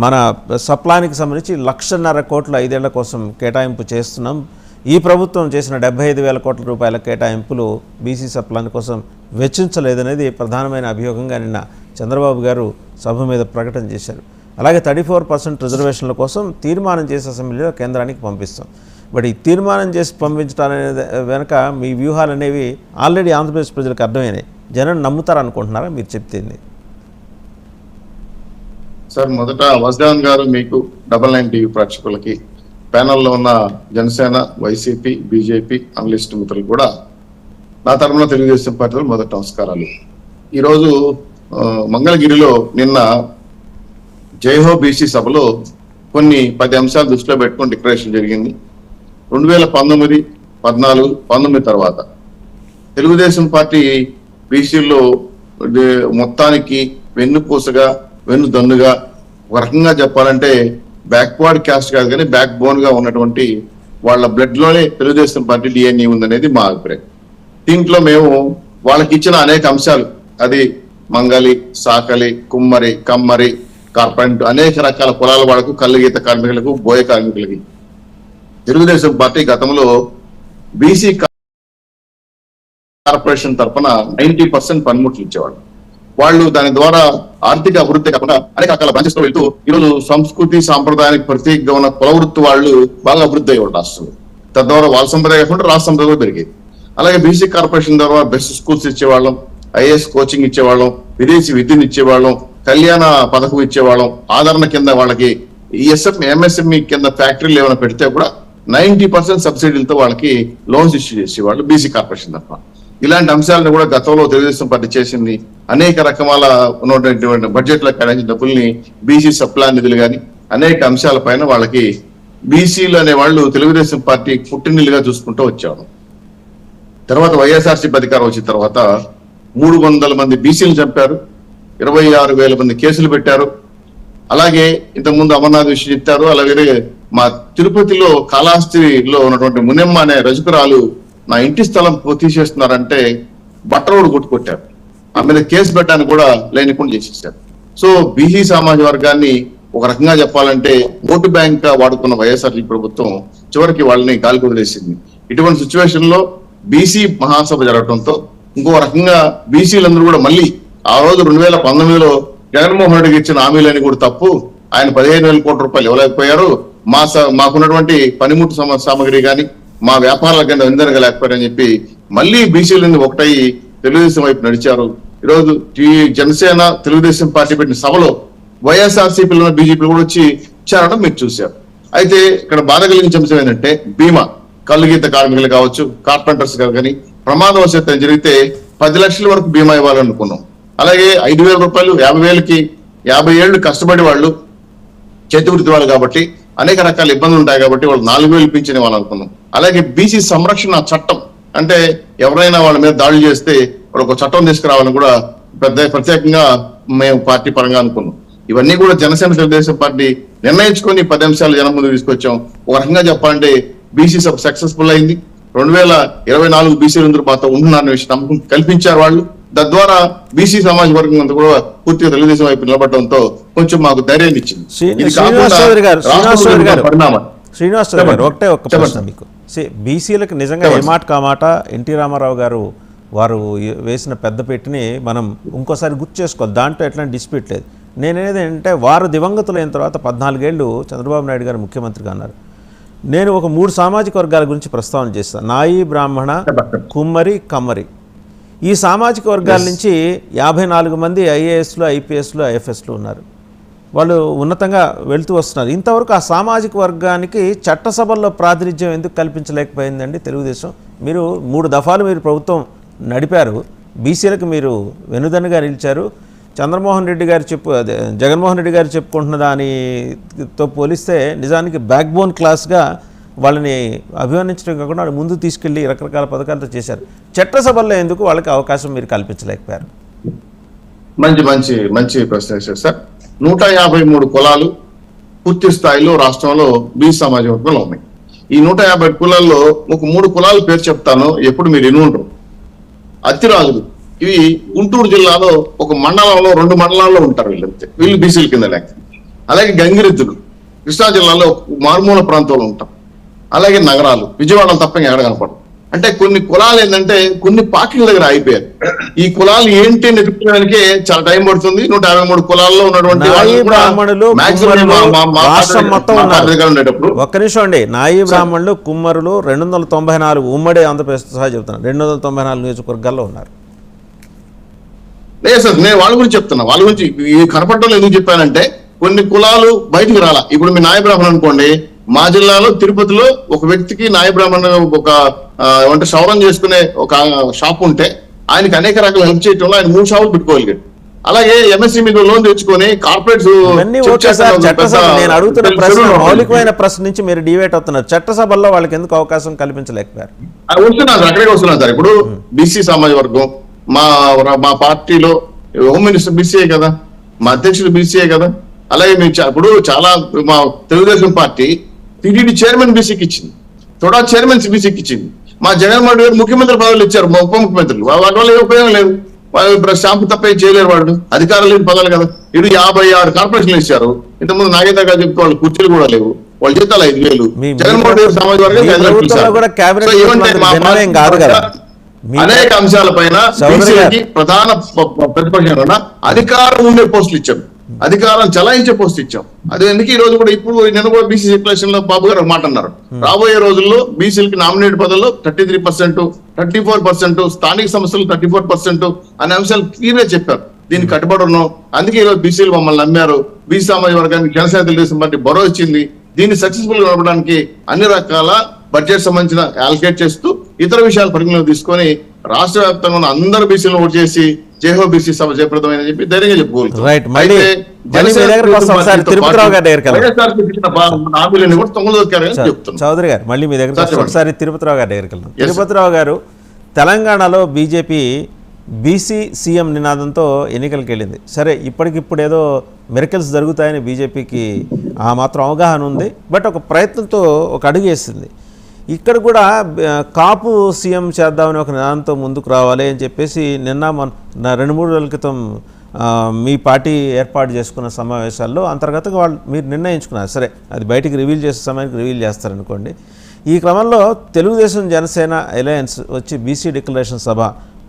మన సప్లానికి సంబంధించి 1,50,000 కోట్ల 5 ఏళ్ల కోసం కేటాయింపు చేస్తున్నాం. ఈ ప్రభుత్వం చేసిన 75,000 కోట్ల రూపాయల కేటాయింపులు బీసీ సప్లాన్ కోసం వెచ్చించలేదనేది ప్రధానమైన అభియోగంగా నిన్న చంద్రబాబు గారు సభ మీద ప్రకటన చేశారు. అలాగే 34% రిజర్వేషన్ల కోసం తీర్మానం చేసి అసెంబ్లీలో కేంద్రానికి పంపిస్తాం. బట్ ఈ తీర్మానం చేసి పంపించడానికి వెనక మీ వ్యూహాలు అనేవి ఆల్రెడీ ఆంధ్రప్రదేశ్ ప్రజలకు అర్థమైనాయి. జనం నమ్ముతారనుకుంటున్నారా మీరు చెప్తేంది? సార్, మొదట వజ్దాన్ గారు మీకు 99 టీవీ ప్రేక్షకులకి, ప్యానల్లో ఉన్న జనసేన, వైసీపీ, బీజేపీ అనలిస్ట్ మిత్రులు కూడా నా తరఫున తెలుగుదేశం పార్టీలో మొదటి నమస్కారాలు. ఈరోజు మంగళగిరిలో నిన్న జైహో బీసీ సభలో కొన్ని 10 అంశాలు దృష్టిలో పెట్టుకుని డిక్లరేషన్ జరిగింది. 2019, 14, 19 తర్వాత తెలుగుదేశం పార్టీ బీసీల్లో మొత్తానికి వెన్నుపూసగా, వెన్నుదన్నుగా, ఒక రకంగా చెప్పాలంటే బ్యాక్వర్డ్ క్యాస్ట్ కాదు కానీ బ్యాక్ బోన్ గా ఉన్నటువంటి వాళ్ళ బ్లడ్ లోనే తెలుగుదేశం పార్టీ డిఎన్ఏ ఉందనేది మా అభిప్రాయం. దీంట్లో మేము వాళ్ళకి ఇచ్చిన అనేక అంశాలు, అది మంగలి, సాకలి, కుమ్మరి, కమ్మరి, కార్పెంట్, అనేక రకాల కులాల వాళ్ళకు, కళ్ళగీత కార్మికులకు, బోయ కార్మికులకి తెలుగుదేశం పార్టీ గతంలో బీసీ కార్పొరేషన్ తరఫున 90% పనిముట్లు ఇచ్చేవాళ్ళు. వాళ్ళు దాని ద్వారా ఆర్థిక అభివృద్ధి కాకుండా అనేక రకాల బ్రాంచెస్ లో వెళ్తూ ఈరోజు సంస్కృతి సాంప్రదాయానికి ప్రత్యేకంగా ఉన్న కుల వృత్తి వాళ్ళు బాగా అభివృద్ధి అయ్యేవాళ్ళు రాష్ట్రంలో. తద్వారా వాళ్ళ సంప్రదాయం కాకుండా రాష్ట్ర సంప్రదాయం పెరిగేది. అలాగే బీసీ కార్పొరేషన్ ద్వారా బెస్ట్ స్కూల్స్ ఇచ్చేవాళ్ళం, ఐఏఎస్ కోచింగ్ ఇచ్చేవాళ్ళం, విదేశీ విద్యను ఇచ్చేవాళ్ళం, కళ్యాణ పథకం ఇచ్చేవాళ్ళం, ఆదరణ కింద వాళ్ళకి ఎంఎస్ఎంఈ కింద ఫ్యాక్టరీలు ఏమైనా పెడితే కూడా 90% సబ్సిడీలతో వాళ్ళకి లోన్స్ ఇష్యూ చేసేవాళ్ళు బీసీ కార్పొరేషన్ తప్ప. ఇలాంటి అంశాలను కూడా గతంలో తెలుగుదేశం పార్టీ చేసింది. అనేక రకాల ఉన్నటువంటి బడ్జెట్ లో కేటాయించిన డబ్బుల్ని బీసీ సప్లా నిధులు కానీ అనేక అంశాల పైన వాళ్ళకి బీసీలు అనే వాళ్ళు తెలుగుదేశం పార్టీ పుట్టినిల్లుగా చూసుకుంటూ వచ్చారు. తర్వాత వైఎస్ఆర్సీపీ అధికారం వచ్చిన తర్వాత 300 మంది బీసీలు చంపారు, 26,000 మంది కేసులు పెట్టారు. అలాగే ఇంతకుముందు అమర్నాథ్ విషయం చెప్పారు. అలాగే మా తిరుపతిలో కాళహస్తిలో ఉన్నటువంటి మునెమ్మ అనే రజకురాలు నా ఇంటి స్థలం తీసేస్తున్నారంటే బట్టరోడు కొట్టుకొట్టారు. ఆ మీద కేసు పెట్టడానికి కూడా లేనికుండా చేసేసారు. సో బీసీ సామాజిక వర్గాన్ని ఒక రకంగా చెప్పాలంటే ఓటు బ్యాంక్ గా వాడుకున్న వైఎస్ఆర్సీపీ ప్రభుత్వం చివరికి వాళ్ళని గాలికి వదిలేసింది. ఇటువంటి సిచ్యువేషన్ లో బీసీ మహాసభ జరగడంతో ఇంకో రకంగా బీసీలందరూ కూడా మళ్ళీ ఆ రోజు 2019లో జగన్మోహన్ రెడ్డికి ఇచ్చిన హామీలని కూడా తప్పు, ఆయన 15,000 కోట్ల రూపాయలు ఇవ్వలేకపోయారు, మాకున్నటువంటి పనిముట్టు సామగ్రి కానీ మా వ్యాపారాల కింద విందనగలేకపోయారని చెప్పి మళ్ళీ బీసీలని ఒకటయ్యి తెలుగుదేశం వైపు నడిచారు. ఈరోజు జనసేన తెలుగుదేశం పార్టీ పెట్టిన సభలో వైఎస్ఆర్సీపీలో బీజేపీ కూడా వచ్చి చేరడం మీరు చూశారు. అయితే ఇక్కడ బాధ కలిగించే అంశం ఏంటంటే బీమా, కళ్ళుగీత కార్మికులు కావచ్చు, కార్పెంటర్స్ కానీ ప్రమాదవశాత్తు జరిగితే 10 లక్షల వరకు బీమా ఇవ్వాలనుకున్నాం. అలాగే 5,000 రూపాయలు 50,000కి 50 ఏళ్ళు కష్టపడి వాళ్ళు చేతివృత్తి వాళ్ళు కాబట్టి అనేక రకాల ఇబ్బందులు ఉంటాయి కాబట్టి వాళ్ళు 4,000 పింఛన్ ఇవ్వాలనుకున్నాం. అలాగే బీసీ సంరక్షణ చట్టం, అంటే ఎవరైనా వాళ్ళ మీద దాడులు చేస్తే వాళ్ళు ఒక చట్టం తీసుకురావాలని కూడా ప్రత్యేకంగా మేము పార్టీ పరంగా అనుకున్నాం. ఇవన్నీ కూడా జనసేన తెలుగుదేశం పార్టీ నిర్ణయించుకొని 10 అంశాలు జనం ముందు తీసుకొచ్చాం. ఒక రకంగా చెప్పాలంటే బీసీ సభ సక్సెస్ఫుల్ అయింది. 2024 బీసీలందరూ మాతో ఉంటున్నారనే విషయం నమ్మకం కల్పించారు వాళ్ళు. తద్వారా బీసీ సమాజ వర్గం అంతా కూడా పూర్తిగా తెలుగుదేశం వైపు నిలబడడంతో కొంచెం మాకు ధైర్యాన్ని ఇచ్చింది. శ్రీనివాస్ గారు ఒకటే ఒక్క ప్రశ్న మీకు. బీసీలకు నిజంగా ఏమాట కామాట ఎన్టీ రామారావు గారు వారు వేసిన పెద్ద పెట్టిని మనం ఇంకోసారి గుర్తు చేసుకోవాలి, దాంట్లో ఎట్లాంటి డిస్ప్యూట్ లేదు. నేనేది అంటే వారు దివంగతులైన తర్వాత 14 ఏళ్ళు చంద్రబాబు నాయుడు గారు ముఖ్యమంత్రిగా అన్నారు. నేను ఒక 3 సామాజిక వర్గాల గురించి ప్రస్తావన చేస్తాను, నాయి, బ్రాహ్మణ, కుమ్మరి, కమ్మరి. ఈ సామాజిక వర్గాల నుంచి 54 మంది ఐఏఎస్లు, ఐపీఎస్లు, ఐఎఫ్ఎస్లు ఉన్నారు. వాళ్ళు ఉన్నతంగా వెళుతూ వస్తున్నారు. ఇంతవరకు ఆ సామాజిక వర్గానికి చట్టసభల్లో ప్రాతినిధ్యం ఎందుకు కల్పించలేకపోయిందండి తెలుగుదేశం? మీరు 3 దఫాలు మీరు ప్రభుత్వం నడిపారు, బీసీలకు మీరు వెనుదన్నుగా నిలిచారు. జగన్మోహన్ రెడ్డి గారు చెప్పుకుంటున్న దానితో పోలిస్తే నిజానికి బ్యాక్ బోన్ క్లాస్గా వాళ్ళని అభివర్ణించడం కాకుండా వాళ్ళు ముందు తీసుకెళ్లి రకరకాల పథకాలతో చేశారు. చట్టసభల్లో ఎందుకు వాళ్ళకి అవకాశం మీరు కల్పించలేకపోయారు? మంచి ప్రశ్న వేశారు సార్. 153 కులాలు పూర్తి స్థాయిలో రాష్ట్రంలో బీసీ సమాజ వర్గంలో ఉన్నాయి. ఈ 150 కులాల్లో ఒక 3 కులాల పేరు చెప్తాను, ఎప్పుడు మీరు ఎన్నుంటారు. అతిరాజులు, ఇవి గుంటూరు జిల్లాలో ఒక మండలంలో 2 మండలాల్లో ఉంటారు. వీళ్ళు బీసీల కింద లెక్క. అలాగే గంగిరెద్దులు కృష్ణా జిల్లాలో మారుమూల ప్రాంతంలో ఉంటాం, అలాగే నగరాలు విజయవాడలో తప్ప ఎక్కడ కనపడదు. అంటే కొన్ని కులాలు ఏంటంటే కొన్ని పార్టీల దగ్గర అయిపోయారు. ఈ కులాలు ఏంటి నెట్టుకోవడానికి చాలా టైం పడుతుంది. 153 కులాల్లో ఉన్నటువంటి నాయి బ్రాహ్మణులు రాష్ట్రం మొత్తం ఉండేటప్పుడు ఒక్క నిమిషం అండి. నాయి బ్రాహ్మణులు కుమ్మరులు 294 ఉమ్మడి ఆంధ్రప్రదేశ్ సహా చెబుతున్నాను 294 నియోజకవర్గాల్లో ఉన్నారు. లేదు సార్, నేను వాళ్ళ గురించి చెప్తున్నా. వాళ్ళ గురించి ఈ కనపడటంలో ఎందుకు చెప్పానంటే కొన్ని కులాలు బయటకు రాలా. ఇప్పుడు మీ నాయ బ్రాహ్మణ్ అనుకోండి, మా జిల్లాలో తిరుపతిలో ఒక వ్యక్తికి నాయ బ్రాహ్మణ్ ఒక ఏమంటే క్షౌరం చేసుకునే ఒక షాప్ ఉంటే ఆయనకి అనేక రకాల హెల్ప్ చేయడంలో ఆయన 3 షాపులు పెట్టుకోగలిగాడు. అలాగే ఎంఎస్సీ మీద లోన్ తెచ్చుకొని కార్పొరేట్స్ నేను అడుగుతున్న ప్రశ్న మౌలికమైన ప్రశ్న నుంచి మీరు డివేట్ అవుతున్నారు. చట్టసభల్లో వాళ్ళకి ఎందుకు అవకాశం కల్పించలేకపోయారు? వస్తున్నారు, అక్కడికే వస్తున్నారు సార్. ఇప్పుడు బీసీ సమాజ వర్గం మా పార్టీలో హోమ్ మినిస్టర్ బీసీఏ కదా, మా అధ్యక్షుడు బీసీఏ కదా. అలాగే మేము ఇప్పుడు చాలా మా తెలుగుదేశం పార్టీ టీటీడీ చైర్మన్ బీసీకి ఇచ్చింది, తోడా చైర్మన్ బీసీకి ఇచ్చింది. మా జగన్మోహన్ గారు ముఖ్యమంత్రి పదవులు ఇచ్చారు, మా ఉప ముఖ్యమంత్రులు. వాటి వల్ల ఏ ఉపయోగం లేదు. వాళ్ళు స్టాంపు తప్ప ఏం చేయలేరు, వాళ్ళు అధికారం లేని పదాలు కదా. ఇటు 56 కార్పొరేషన్లు ఇచ్చారు. ఇంతకుముందు నాగేంద్ర గారు చెప్తే వాళ్ళు కుర్చీలు కూడా లేవు, వాళ్ళ జీతాలు 5,000. జగన్మోహన్ గారు సమాజ వర్గం అనేక అంశాలపైన ప్రధాన ప్రతిపక్షంగా అధికారం ఉండే పోస్టులు ఇచ్చాం, అధికారం చలాయించే పోస్ట్ ఇచ్చాం. అది ఎందుకు ఈ రోజు కూడా ఇప్పుడు నేను కూడా బీసీ డిక్లరేషన్ లో బాబు గారు మాట అన్నారు, రాబోయే రోజుల్లో బీసీలకి నామినేట్ పదవుల్లో 33%, 34%, స్థానిక సంస్థలు 34% అనే అంశాలు క్లియర్ గా చెప్పారు. దీనికి కట్టుబడి ఉన్నాం. అందుకే ఈరోజు బీసీలు మమ్మల్ని నమ్మారు. బీసీ సామాజిక వర్గానికి జనసేన తెలుగుదేశం పార్టీ భరోసా ఇచ్చింది. దీన్ని సక్సెస్ఫుల్ గా నడపడానికి అన్ని రకాల బడ్జెట్ సంబంధించిన అలొకేట్ చేస్తూ ఇతర విషయాలు పరిగణలోకి తీసుకొని రాష్ట్ర వ్యాప్తంగా ఉన్న అందరు బీసీలను ఓటు చేసి జయహో బీసీ సభ జయప్రదమైన చెప్పి ధైర్యంగా చెప్పుకోవచ్చు. చౌదరి గారు మళ్ళీ మీ దగ్గర ఒకసారి తిరుపతిరావు గారి దగ్గరికి వెళ్దాం. తిరుపతిరావు గారు, తెలంగాణలో బీజేపీ బీసీ సీఎం నినాదంతో ఎన్నికలకు వెళ్ళింది. సరే, ఇప్పటికిప్పుడు ఏదో మిరకల్స్ జరుగుతాయని బీజేపీకి ఆ మాత్రం అవగాహన ఉంది. బట్ ఒక ప్రయత్నంతో ఒక అడుగు వేసింది. ఇక్కడ కూడా కాపు సీఎం చేద్దామని ఒక నినాదంతో ముందుకు రావాలి అని చెప్పేసి నిన్న 2-3 రోజుల క్రితం మీ పార్టీ ఏర్పాటు చేసుకున్న సమావేశాల్లో అంతర్గతంగా మీరు నిర్ణయించుకున్నారు. సరే, అది బయటికి రివీల్ చేసే సమయానికి రివీల్ చేస్తారనుకోండి. ఈ క్రమంలో తెలుగుదేశం జనసేన అలయన్స్ వచ్చి బీసీ డిక్లరేషన్ సభ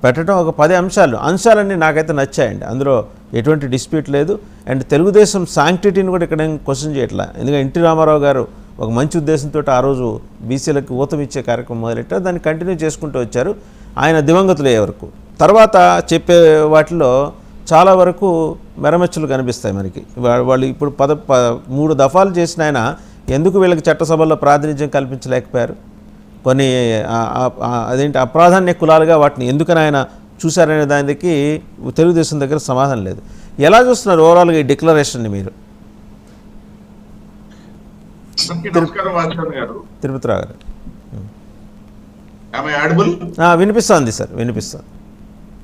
పెట్టడం ఒక 10 అంశాలన్నీ నాకైతే నచ్చాయండి. అందులో ఎటువంటి డిస్ప్యూట్ లేదు. అండ్ తెలుగుదేశం శాంక్టిటీని కూడా ఇక్కడ క్వశ్చన్ చేయట్లా. ఎందుకంటే ఎన్టీ రామారావు గారు ఒక మంచి ఉద్దేశంతో ఆ రోజు బీసీలకు ఊతమిచ్చే కార్యక్రమం మొదలెట్టారు. దాన్ని కంటిన్యూ చేసుకుంటూ వచ్చారు ఆయన దివంగతులయ్యే వరకు. తర్వాత చెప్పే వాటిలో చాలా వరకు మెరమెచ్చులు కనిపిస్తాయి మనకి. వాళ్ళు ఇప్పుడు 3 దఫాలు చేసిన ఆయన ఎందుకు వీళ్ళకి చట్టసభల్లో ప్రాతినిధ్యం కల్పించలేకపోయారు? కొన్ని అదేంటి అప్రాధాన్య కులాలుగా వాటిని ఎందుకని ఆయన చూశారనే దానికి తెలుగుదేశం దగ్గర సమాధానం లేదు. ఎలా చూస్తున్నారు ఓవరాల్గా ఈ డిక్లరేషన్ని మీరు? తిరుపతిరావు గారు వినిపిస్తుంది సార్, వినిపిస్తుంది.